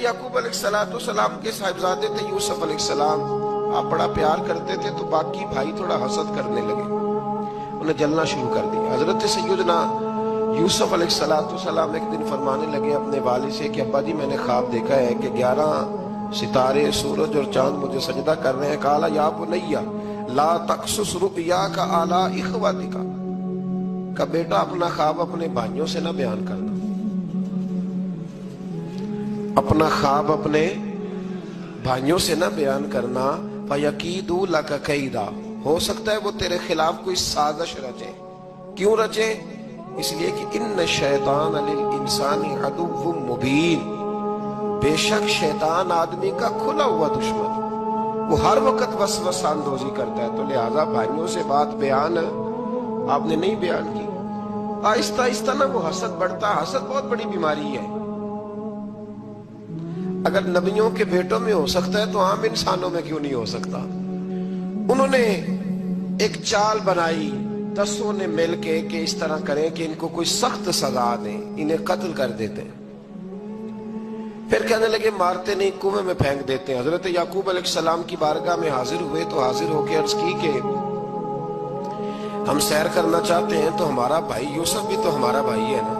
یعقوب علیہ السلام کے صاحبزادے تھے یوسف علیہ السلام، آپ بڑا پیار کرتے تھے، تو باقی بھائی تھوڑا حسد کرنے لگے، انہیں جلنا شروع کر دیا۔ حضرت سیدنا یوسف علیہ السلام ایک دن فرمانے لگے اپنے والد سے کہ ابا جی میں نے خواب دیکھا ہے کہ 11 ستارے، سورج اور چاند مجھے سجدہ کر رہے ہیں۔ قال یا بنی لا تقصص رؤیاک علی اخوتک، کہ بیٹا اپنا خواب اپنے بھائیوں سے نہ بیان کرنا، اپنا خواب اپنے بھائیوں سے نہ بیان کرنا۔ فَيَكِيدُوا لَكَ كَيْدًا، ہو سکتا ہے وہ تیرے خلاف کوئی سازش رچے۔ کیوں رچے؟ اس لیے کہ ان الشیطان للانسان عدو مبین، بے شک شیطان آدمی کا کھلا ہوا دشمن، وہ ہر وقت وسوسہ اندوزی کرتا ہے، تو لہذا بھائیوں سے بات بیان آپ نے نہیں بیان کی۔ آہستہ آہستہ نہ وہ حسد بڑھتا، حسد بہت بڑی بیماری ہے۔ اگر نبیوں کے بیٹوں میں ہو سکتا ہے تو عام انسانوں میں کیوں نہیں ہو سکتا؟ انہوں نے ایک چال بنائی 10 نے مل کے کہ اس طرح کریں کہ ان کو کوئی سخت سزا دیں، انہیں قتل کر دیتے ہیں۔ پھر کہنے لگے مارتے نہیں، کنویں میں پھینک دیتے ہیں۔ حضرت یعقوب علیہ السلام کی بارگاہ میں حاضر ہوئے تو حاضر ہو کے عرض کی کہ ہم سیر کرنا چاہتے ہیں، تو ہمارا بھائی یوسف بھی تو ہمارا بھائی ہے نا،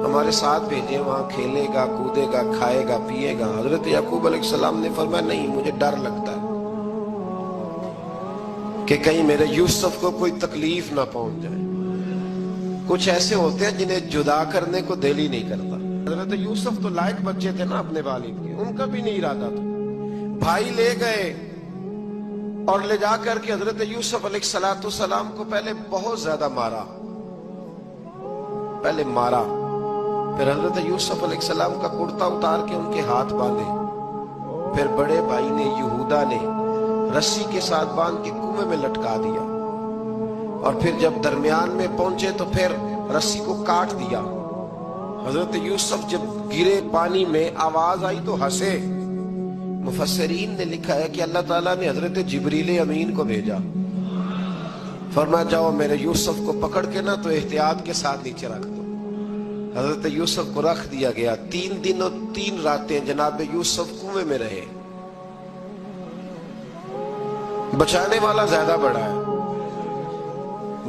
ہمارے ساتھ بھیجیں، وہاں کھیلے گا، کودے گا، کھائے گا، پیے گا۔ حضرت یعقوب علیہ السلام نے فرمایا نہیں، مجھے ڈر لگتا ہے کہ کہیں میرے یوسف کو کوئی تکلیف نہ پہنچ جائے۔ کچھ ایسے ہوتے ہیں جنہیں جدا کرنے کو دل ہی نہیں کرتا۔ حضرت یوسف تو لائق بچے تھے نا اپنے والد کے، ان کا بھی نہیں ارادہ تھا۔ بھائی لے گئے اور لے جا کر کے حضرت یوسف علیہ السلام کو پہلے بہت زیادہ مارا، پہلے مارا، پھر حضرت یوسف علیہ السلام کا کرتا اتار کے ان کے ہاتھ باندھے، پھر بڑے بھائی نے یہودا نے رسی کے ساتھ باندھ کے کنویں میں لٹکا دیا، اور پھر جب درمیان میں پہنچے تو پھر رسی کو کاٹ دیا۔ حضرت یوسف جب گرے پانی میں آواز آئی تو ہنسے۔ مفسرین نے لکھا ہے کہ اللہ تعالیٰ نے حضرت جبریل امین کو بھیجا، فرمایا جاؤ میرے یوسف کو پکڑ کے نا تو احتیاط کے ساتھ نیچے رکھ دو۔ حضرت یوسف کو رکھ دیا گیا۔ 3 دن اور 3 راتیں جناب یوسف کنویں میں رہے۔ بچانے والا زیادہ بڑا ہے،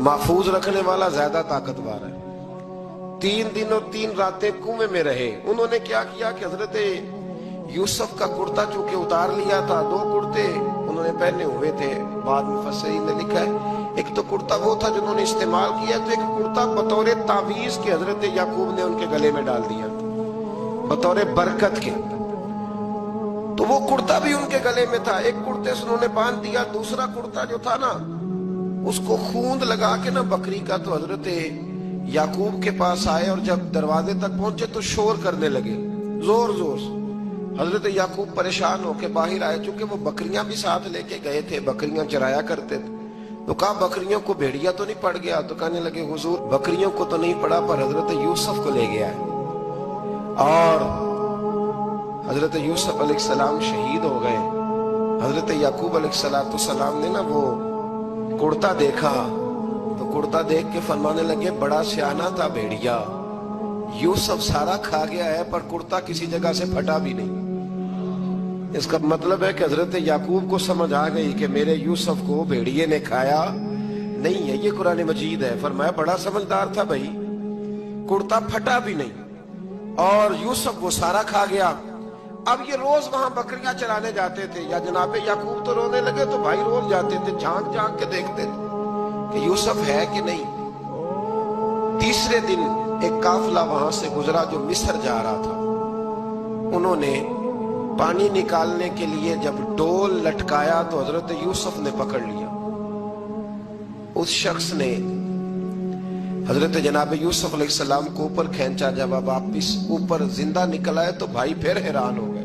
محفوظ رکھنے والا زیادہ طاقتور ہے۔ 3 دن اور 3 راتیں کنویں میں رہے۔ انہوں نے کیا کیا کہ حضرت یوسف کا کرتا چونکہ اتار لیا تھا، 2 کرتے انہوں نے پہنے ہوئے تھے، بعد مفسرین نے لکھا ہے ایک تو کرتا وہ تھا جنہوں نے استعمال کیا، تو ایک کرتا بطور تعویذ کے حضرت یعقوب نے ان کے گلے میں ڈال دیا بطور برکت کے، تو وہ کرتا بھی ان کے گلے میں تھا۔ ایک کرتے سے انہوں نے باندھ دیا، دوسرا کرتا جو تھا نا اس کو خوند لگا کے نا بکری کا، تو حضرت یعقوب کے پاس آئے اور جب دروازے تک پہنچے تو شور کرنے لگے زور زور سے۔ حضرت یعقوب پریشان ہو کے باہر آئے، چونکہ وہ بکریاں بھی ساتھ لے کے گئے تھے، بکریاں چرایا کرتے تھے، تو کہا بکریوں کو بھیڑیا تو نہیں پڑ گیا؟ تو کہنے لگے حضور بکریوں کو تو نہیں پڑا، پر حضرت یوسف کو لے گیا ہے۔ اور حضرت یوسف علیہ السلام شہید ہو گئے۔ حضرت یعقوب علیہ السلام نے نا وہ کرتا دیکھا تو کرتا دیکھ کے فرمانے لگے بڑا سیانہ تھا بھیڑیا، یوسف سارا کھا گیا ہے پر کرتا کسی جگہ سے پھٹا بھی نہیں۔ اس کا مطلب ہے کہ حضرت یعقوب کو سمجھ آ گئی کہ میرے یوسف کو بھیڑیے نے کھایا نہیں ہے۔ یہ قرآن مجید ہے۔ فرمایا بڑا سمجھدار تھا بھائی، کرتا پھٹا بھی نہیں اور یوسف وہ سارا کھا گیا۔ اب یہ روز وہاں بکریاں چرانے جاتے تھے، یا جناب یعقوب تو رونے لگے تو بھائی روز جاتے تھے، جھانک جھانک کے دیکھتے تھے کہ یوسف ہے کہ نہیں۔ تیسرے دن ایک قافلہ وہاں سے گزرا جو مصر جا رہا تھا، انہوں نے پانی نکالنے کے لیے جب ڈول لٹکایا تو حضرت یوسف نے پکڑ لیا۔ اس شخص نے حضرت جناب یوسف علیہ السلام کو اوپر کھینچا، جب اب واپس اوپر زندہ نکل آئے تو بھائی پھر حیران ہو گئے۔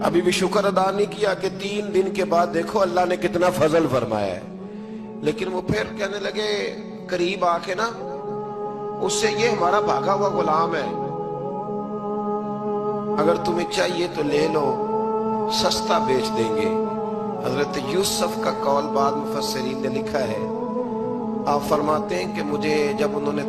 ابھی بھی شکر ادا نہیں کیا کہ 3 دن کے بعد دیکھو اللہ نے کتنا فضل فرمایا ہے، لیکن وہ پھر کہنے لگے قریب آ کے نا اس سے یہ ہمارا بھاگا ہوا غلام ہے، اگر تمہیں چاہیے تو لے لو، سستا بیچ دیں گے۔ حضرت یوسف کا قول بعد مفسرین نے لکھا ہے، آپ فرماتے ہیں کہ مجھے جب انہوں نے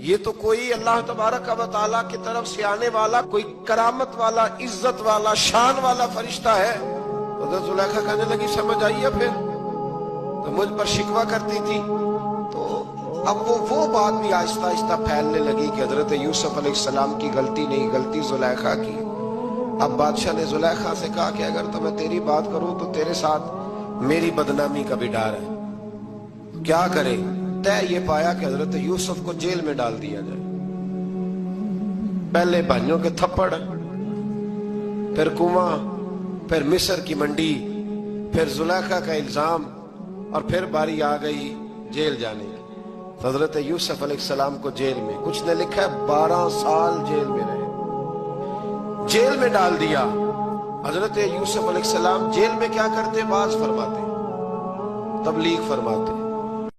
یہ تو کوئی اللہ تبارک و تعالیٰ کی طرف سے آنے والا کوئی کرامت والا عزت والا شان والا فرشتہ ہے۔ حضرت زلیخا کہنے لگی سمجھ آئیے پھر تو مجھ پر شکوہ کرتی تھی۔ تو اب وہ بات بھی آہستہ آہستہ پھیلنے لگی کہ حضرت یوسف علیہ السلام کی غلطی نہیں، غلطی زلیخا کی۔ اب بادشاہ نے زلیخا سے کہا کہ اگر تو میں تیری بات کروں تو تیرے ساتھ میری بدنامی کا بھی ڈر ہے، کیا کرے؟ طے یہ پایا کہ حضرت یوسف کو جیل میں ڈال دیا جائے۔ پہلے بھائیوں کے تھپڑ، پھر کنواں، پھر مصر کی منڈی، پھر زلیخا کا الزام، اور پھر باری آ گئی جیل جانے کی۔ حضرت یوسف علیہ السلام کو جیل میں، کچھ نے لکھا ہے 12 سال جیل میں رہے، جیل میں ڈال دیا۔ حضرت یوسف علیہ السلام جیل میں کیا کرتے؟ واعظ فرماتے، تبلیغ فرماتے،